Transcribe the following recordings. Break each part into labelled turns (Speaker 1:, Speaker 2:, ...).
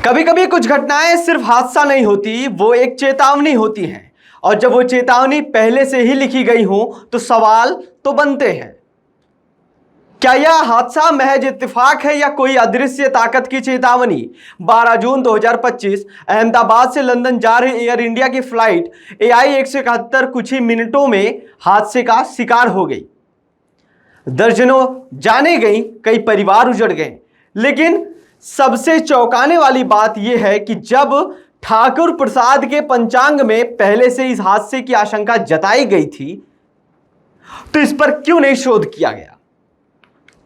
Speaker 1: कभी कभी कुछ घटनाएं सिर्फ हादसा नहीं होती, वो एक चेतावनी होती हैं। और जब वो चेतावनी पहले से ही लिखी गई हो तो सवाल तो बनते हैं, क्या यह हादसा महज इत्तेफाक है या कोई अदृश्य ताकत की चेतावनी। 12 जून 2025 अहमदाबाद से लंदन जा रही एयर इंडिया की फ्लाइट AI-171 कुछ ही मिनटों में हादसे का शिकार हो गई। दर्जनों जाने गई, कई परिवार उजड़ गए। लेकिन सबसे चौंकाने वाली बात यह है कि जब ठाकुर प्रसाद के पंचांग में पहले से इस हादसे की आशंका जताई गई थी तो इस पर क्यों नहीं शोध किया गया,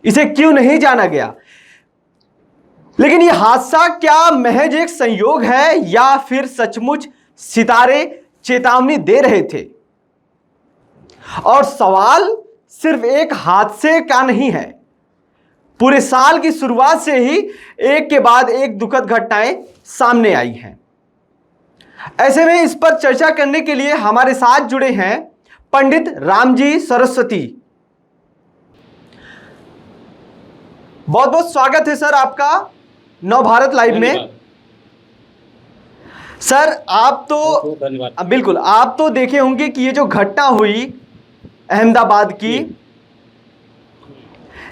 Speaker 1: इसे क्यों नहीं जाना गया। लेकिन यह हादसा क्या महज एक संयोग है या फिर सचमुच सितारे चेतावनी दे रहे थे। और सवाल सिर्फ एक हादसे का नहीं है, पूरे साल की शुरुआत से ही एक के बाद एक दुखद घटनाएं सामने आई हैं। ऐसे में इस पर चर्चा करने के लिए हमारे साथ जुड़े हैं पंडित रामजी सरस्वती। बहुत बहुत स्वागत है सर आपका नवभारत लाइव में। सर आप तो बिल्कुल, आप तो देखे होंगे कि ये जो घटना हुई अहमदाबाद की,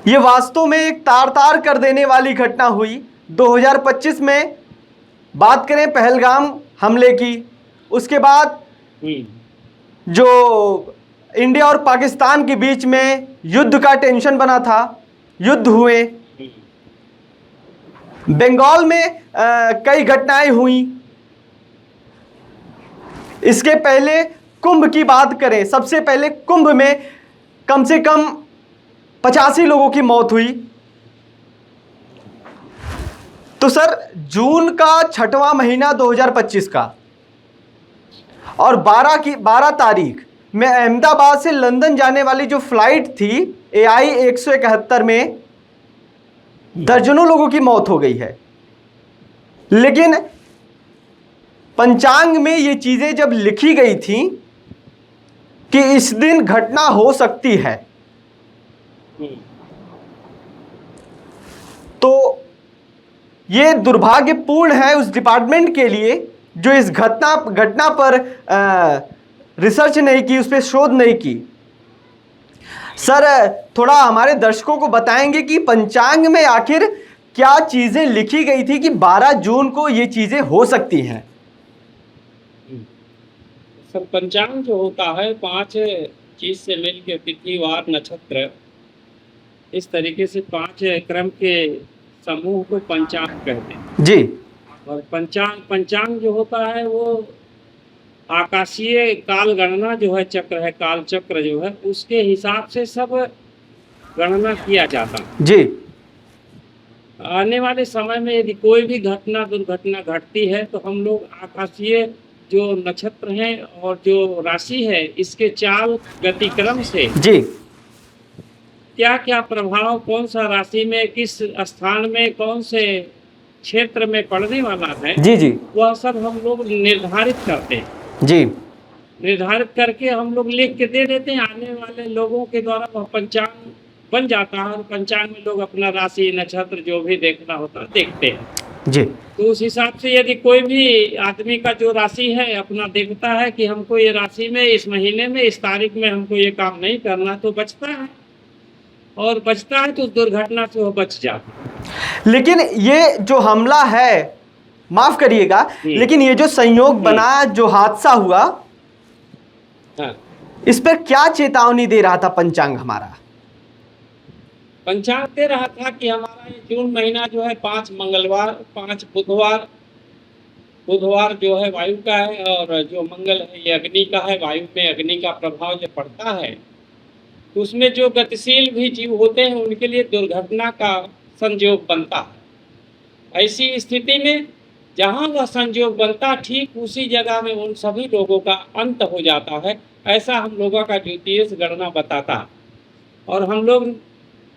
Speaker 1: ये वास्तव में एक तार तार कर देने वाली घटना हुई। 2025 में बात करें पहलगाम हमले की, उसके बाद जो इंडिया और पाकिस्तान के बीच में युद्ध का टेंशन बना था, युद्ध हुए, बंगाल में कई घटनाएं हुई। इसके पहले कुंभ की बात करें, सबसे पहले कुंभ में कम से कम 85 लोगों की मौत हुई। तो सर जून का 6वां महीना 2025 का और 12 तारीख में अहमदाबाद से लंदन जाने वाली जो फ्लाइट थी AI-171 में दर्जनों लोगों की मौत हो गई है। लेकिन पंचांग में ये चीजें जब लिखी गई थी कि इस दिन घटना हो सकती है, तो ये दुर्भाग्यपूर्ण है उस डिपार्टमेंट के लिए जो इस घटना पर रिसर्च नहीं की, उस पर शोध नहीं की। सर थोड़ा हमारे दर्शकों को बताएंगे कि पंचांग में आखिर क्या चीजें लिखी गई थी कि 12 जून को ये चीजें हो सकती हैं।
Speaker 2: सर पंचांग जो होता है 5 चीज से मिलकर तिथि वार नक्षत्र, इस तरीके से 5 क्रम के समूह को पंचांग कहते हैं
Speaker 1: जी।
Speaker 2: और पंचांग जो होता है वो आकाशीय काल गणना जो है, चक्र है, काल चक्र जो है, उसके हिसाब से सब गणना किया जाता है
Speaker 1: जी।
Speaker 2: आने वाले समय में यदि कोई भी दुर्घटना घटती है तो हम लोग आकाशीय जो नक्षत्र हैं और जो राशि है इसके चाल गतिक्रम से
Speaker 1: जी
Speaker 2: क्या क्या प्रभाव कौन सा राशि में, किस स्थान में, कौन से क्षेत्र में पड़ने वाला है,
Speaker 1: जी जी,
Speaker 2: वह सब हम लोग निर्धारित करते हैं
Speaker 1: जी।
Speaker 2: निर्धारित करके हम लोग लिख के दे देते हैं। आने वाले लोगों के द्वारा वह पंचांग बन जाता है और पंचांग में लोग अपना राशि नक्षत्र जो भी देखना होता है देखते हैं
Speaker 1: जी।
Speaker 2: तो उस हिसाब से यदि कोई भी आदमी का जो राशि है अपना देखता है कि हमको ये राशि में इस महीने में इस तारीख में हमको ये काम नहीं करना, तो बचता है और बचता है तो दुर्घटना से वो बच जाता है।
Speaker 1: लेकिन ये जो हमला है, माफ करिएगा, लेकिन ये जो संयोग बना, जो हादसा हुआ,
Speaker 2: हाँ,
Speaker 1: इस पर क्या चेतावनी दे रहा था पंचांग हमारा।
Speaker 2: पंचांग दे रहा था कि हमारा ये जून महीना जो है 5 मंगलवार, 5 बुधवार जो है वायु का है और जो मंगल है ये अग्नि का है। वायु में अग्नि का प्रभाव जो पड़ता है तो उसमें जो गतिशील भी जीव होते हैं उनके लिए दुर्घटना का संयोग बनता है। ऐसी स्थिति में जहाँ वह संयोग बनता ठीक उसी जगह में उन सभी लोगों का अंत हो जाता है। ऐसा हम लोगों का ज्योतिष गणना बताता है और हम लोग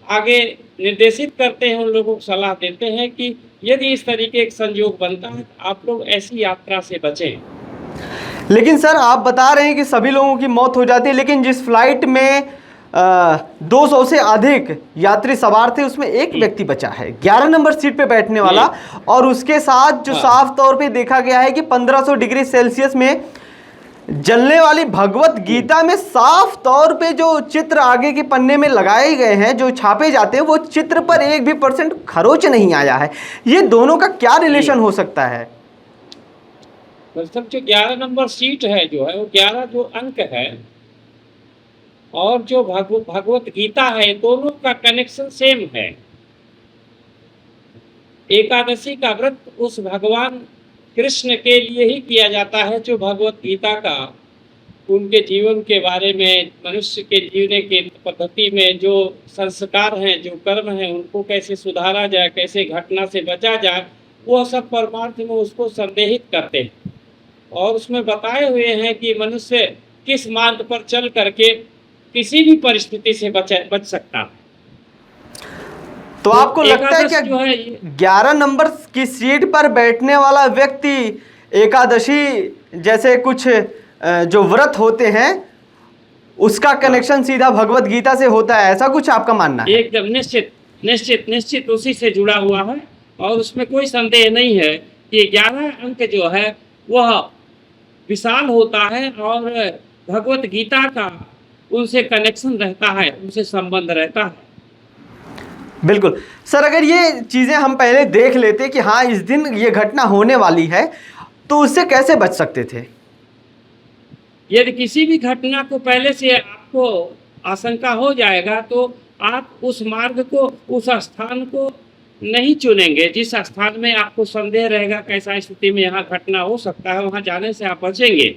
Speaker 2: आगे निर्देशित करते हैं, उन लोगों को सलाह देते हैं कि यदि इस तरीके का संयोग बनता है तो आप लोग ऐसी यात्रा से बचें।
Speaker 1: लेकिन सर आप बता रहे हैं कि सभी लोगों की मौत हो जाती है, लेकिन जिस फ्लाइट में 200 से अधिक यात्री सवार थे, उसमें एक व्यक्ति बचा है 11 नंबर सीट पे बैठने वाला। और उसके साथ जो साफ तौर पे देखा गया है कि 1500 डिग्री सेल्सियस में जलने वाली भगवत गीता में साफ तौर पे जो चित्र आगे के पन्ने में लगाए गए हैं, जो छापे जाते हैं, वो चित्र पर एक भी % खरोच नहीं आया है। ये दोनों का क्या रिलेशन हो सकता है?
Speaker 2: मतलब जो 11 नंबर सीट है जो है, वो 11 जो अंक है और जो भगवत गीता है, दोनों का कनेक्शन सेम है। एकादशी का व्रत उस भगवान कृष्ण के लिए ही किया जाता है जो भगवत गीता का उनके जीवन के बारे में, मनुष्य के जीने के पद्धति में जो संस्कार हैं, जो कर्म हैं, उनको कैसे सुधारा जाए, कैसे घटना से बचा जाए, वह सब परमार्थ में उसको संदेहित करते हैं। और उसमें बताए हुए हैं कि मनुष्य किस मार्ग पर चल करके किसी भी परिस्थिति से बच सकता है।
Speaker 1: तो आपको लगता है
Speaker 2: एकादश जो है
Speaker 1: कि 11 नंबर की सीट पर बैठने वाला व्यक्ति एकादशी जैसे कुछ जो व्रत होते हैं उसका कनेक्शन सीधा भगवत गीता से होता है, ऐसा कुछ आपका मानना है?
Speaker 2: एकदम निश्चित निश्चित निश्चित उसी से जुड़ा हुआ है। और उसमें कोई संदेह नहीं है कि 11 अंक जो है वह विशाल होता है और भगवत गीता का उनसे कनेक्शन रहता है, उनसे संबंध रहता है।
Speaker 1: बिल्कुल सर, अगर ये चीज़ें हम पहले देख लेते कि हाँ इस दिन ये घटना होने वाली है, तो उससे कैसे बच सकते थे?
Speaker 2: यदि किसी भी घटना को पहले से आपको आशंका हो जाएगा तो आप उस मार्ग को, उस स्थान को नहीं चुनेंगे। जिस स्थान में आपको संदेह रहेगा कैसा स्थिति में यहाँ घटना हो सकता है, वहाँ जाने से आप बचेंगे।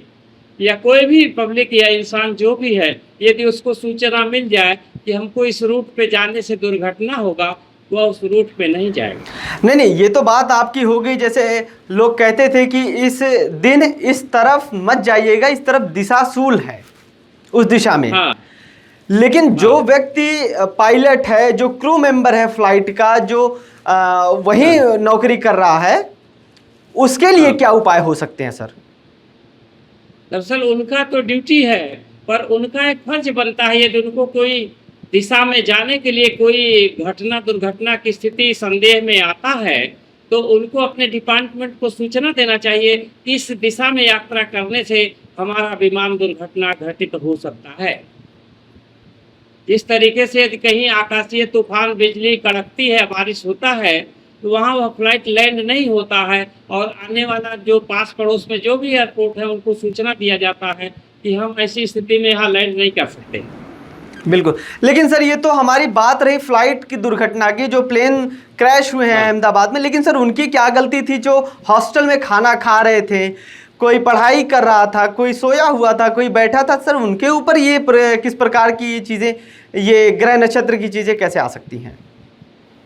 Speaker 2: या कोई भी पब्लिक या इंसान जो भी है, यदि उसको सूचना मिल जाए कि हमको इस रूट पे जाने से दुर्घटना होगा, वह उस रूट पे नहीं जाएगा।
Speaker 1: नहीं, ये तो बात आपकी हो गई। जैसे लोग कहते थे कि इस दिन इस तरफ मत जाइएगा, इस तरफ दिशाशूल है, उस दिशा में।
Speaker 2: हाँ।
Speaker 1: लेकिन जो व्यक्ति पायलट है, जो क्रू मेंबर है फ्लाइट का, जो वही नौकरी कर रहा है, उसके लिए क्या उपाय हो सकते हैं सर?
Speaker 2: दरअसल उनका तो ड्यूटी है, पर उनका एक फर्ज बनता है, यदि उनको कोई दिशा में जाने के लिए कोई दुर्घटना की स्थिति संदेह में आता है, तो उनको अपने डिपार्टमेंट को सूचना देना चाहिए कि इस दिशा में यात्रा करने से हमारा विमान दुर्घटना घटित हो सकता है। जिस तरीके से यदि कहीं आकाशीय तूफान, बिजली कड़कती है, बारिश होता है, तो वहाँ वह फ्लाइट लैंड नहीं होता है और आने वाला जो पास पड़ोस में जो भी एयरपोर्ट है उनको सूचना दिया जाता है कि हम ऐसी स्थिति में यहाँ लैंड नहीं कर सकते।
Speaker 1: बिल्कुल। लेकिन सर ये तो हमारी बात रही फ्लाइट की दुर्घटना की, जो प्लेन क्रैश हुए हैं अहमदाबाद में। लेकिन सर उनकी क्या गलती थी? जो हॉस्टल में खाना खा रहे थे, कोई पढ़ाई कर रहा था, कोई सोया हुआ था, कोई बैठा था, सर उनके ऊपर ये किस प्रकार की चीज़ें, ये ग्रह नक्षत्र की चीज़ें कैसे आ सकती हैं?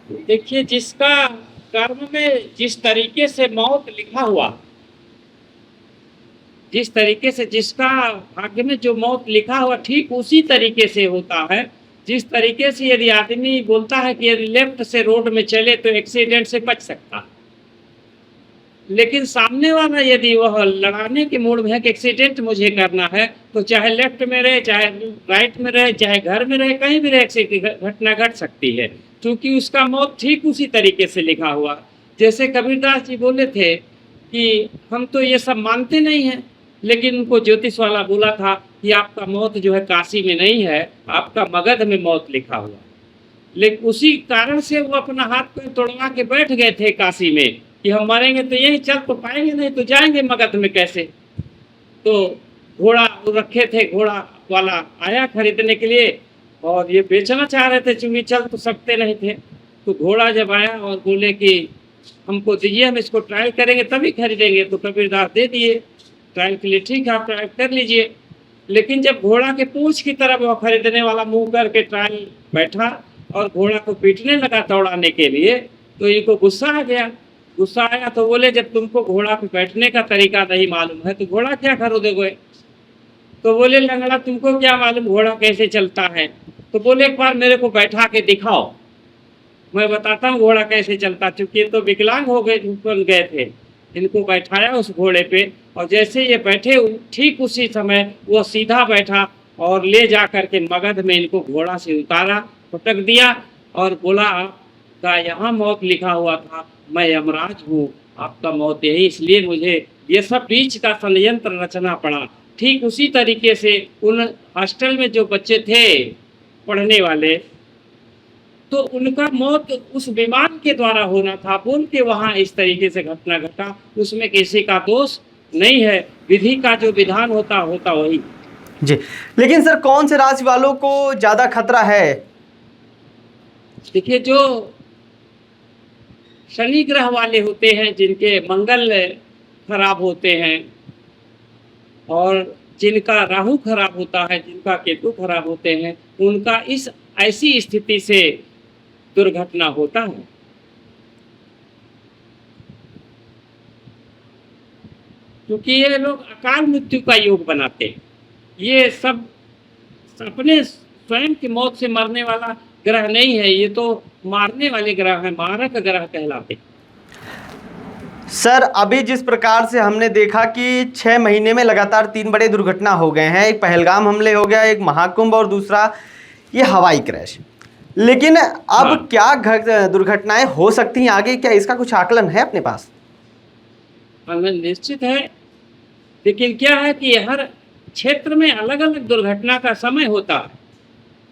Speaker 2: देखिए, जिसका कर्म में जिस तरीके से मौत लिखा हुआ, जिस तरीके से जिसका भाग्य में जो मौत लिखा हुआ, ठीक उसी तरीके से होता है। जिस तरीके से यदि आदमी बोलता है कि यदि लेफ्ट से रोड में चले तो एक्सीडेंट से बच सकता है, लेकिन सामने वाला यदि वह लड़ाने के मूड में है कि एक्सीडेंट मुझे करना है, तो चाहे लेफ्ट में रहे, चाहे राइट में रहे, चाहे घर में रहे, कहीं भी रहे, घटना घट सकती है, क्योंकि उसका मौत ठीक उसी तरीके से लिखा हुआ। जैसे कबीरदास जी बोले थे कि हम तो ये सब मानते नहीं हैं, लेकिन उनको ज्योतिष वाला बोला था कि आपका मौत जो है काशी में नहीं है, आपका मगध में मौत लिखा हुआ। लेकिन उसी कारण से वो अपना हाथ पैर तोड़वा के बैठ गए थे काशी में कि हम मरेंगे तो यही चल तो पाएंगे, नहीं तो जाएंगे मगध में कैसे। तो घोड़ा रखे थे, घोड़ा वाला आया खरीदने के लिए और ये बेचना चाह रहे थे, चूंकि चल तो सकते नहीं थे। तो घोड़ा जब आया और बोले कि हमको दीजिए, हम इसको ट्रायल करेंगे तभी खरीदेंगे, तो कबीरदास दे दिए ट्रायल के लिए। ठीक है, आप ट्रायल कर लीजिए। लेकिन जब घोड़ा के पूंछ की तरफ वो खरीदने वाला मुंह करके ट्रायल बैठा और घोड़ा को पीटने लगा दौड़ाने के लिए, तो इनको गुस्सा आ गया। गुस्सा आया तो बोले, जब तुमको घोड़ा पे बैठने का तरीका नहीं मालूम है तो घोड़ा क्या खरीदोगे? तो बोले, लंगड़ा तुमको क्या मालूम घोड़ा कैसे चलता है? तो बोले, एक बार मेरे को बैठा के दिखाओ, मैं बताता हूँ घोड़ा कैसे चलता। चूंकि ये तो विकलांग हो गए थे, इनको बैठाया उस घोड़े पे और जैसे ये बैठे ठीक उसी समय वो सीधा बैठा और ले जा करके मगध में इनको घोड़ा से उतारा, पटक दिया और बोला आपका यहाँ मौत लिखा हुआ था, मैं यमराज हूँ, आपका मौत यही, इसलिए मुझे ये सब बीच का षड्यंत्र रचना पड़ा। ठीक उसी तरीके से उन हॉस्टल में जो बच्चे थे पढ़ने वाले, तो उनका मौत उस विमान के द्वारा होना था, बोल के वहाँ इस तरीके से घटना घटा, उसमें किसी का दोष नहीं है, विधि का जो विधान होता वही।
Speaker 1: जी, लेकिन सर कौन से राशि वालों को ज्यादा खतरा है?
Speaker 2: देखिए, जो शनि ग्रह वाले होते हैं, जिनके मंगल खराब होते हैं, और जिनका राहु खराब होता है, जिनका केतु खराब होते हैं, उनका इस ऐसी स्थिति से दुर्घटना होता है। क्योंकि ये लोग अकाल मृत्यु का योग बनाते हैं। ये सब अपने स्वयं की मौत से मरने वाला ग्रह नहीं है, ये तो मारने वाले ग्रह है, मारक ग्रह कहलाते।
Speaker 1: सर अभी जिस प्रकार से हमने देखा कि 6 महीने में लगातार 3 बड़े दुर्घटना हो गए हैं, एक पहलगाम हमले हो गया, एक महाकुंभ और दूसरा ये हवाई क्रैश, लेकिन अब क्या दुर्घटनाएं हो सकती हैं आगे, क्या इसका कुछ आकलन है अपने पास?
Speaker 2: निश्चित है, लेकिन क्या है कि हर क्षेत्र में अलग अलग दुर्घटना का समय होता है।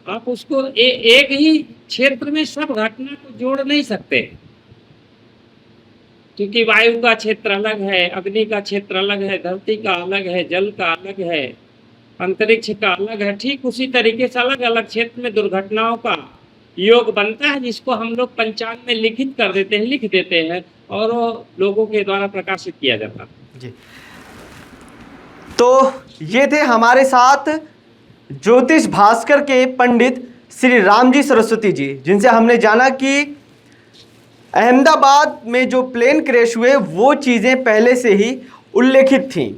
Speaker 2: आप उसको एक ही क्षेत्र में सब घटना को जोड़ नहीं सकते, क्योंकि वायु का क्षेत्र अलग है, अग्नि का क्षेत्र अलग है, धरती का अलग है, जल का अलग है, अंतरिक्ष का अलग है। ठीक उसी तरीके से अलग अलग क्षेत्र में दुर्घटनाओं का योग बनता है, जिसको हम लोग पंचांग में लिखित कर देते हैं, लिख देते हैं, और वो लोगों के द्वारा प्रकाशित किया जाता है।
Speaker 1: जी, तो ये थे हमारे साथ ज्योतिष भास्कर के पंडित श्री रामजी सरस्वती जी, जिनसे हमने जाना कि अहमदाबाद में जो प्लेन क्रैश हुए वो चीज़ें पहले से ही उल्लेखित थीं।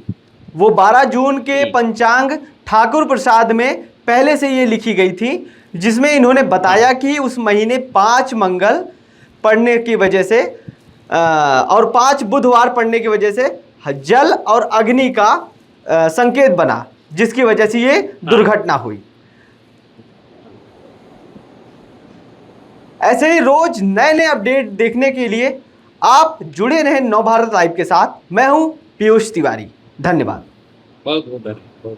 Speaker 1: वो 12 जून के पंचांग ठाकुर प्रसाद में पहले से ये लिखी गई थी, जिसमें इन्होंने बताया कि उस महीने 5 मंगल पड़ने की वजह से और 5 बुधवार पड़ने की वजह से जल और अग्नि का संकेत बना, जिसकी वजह से ये दुर्घटना हुई। ऐसे ही रोज नए नए अपडेट देखने के लिए आप जुड़े रहें नवभारत लाइव के साथ। मैं हूं पीयूष तिवारी, धन्यवाद।
Speaker 2: बहुत बहुत धन्यवाद।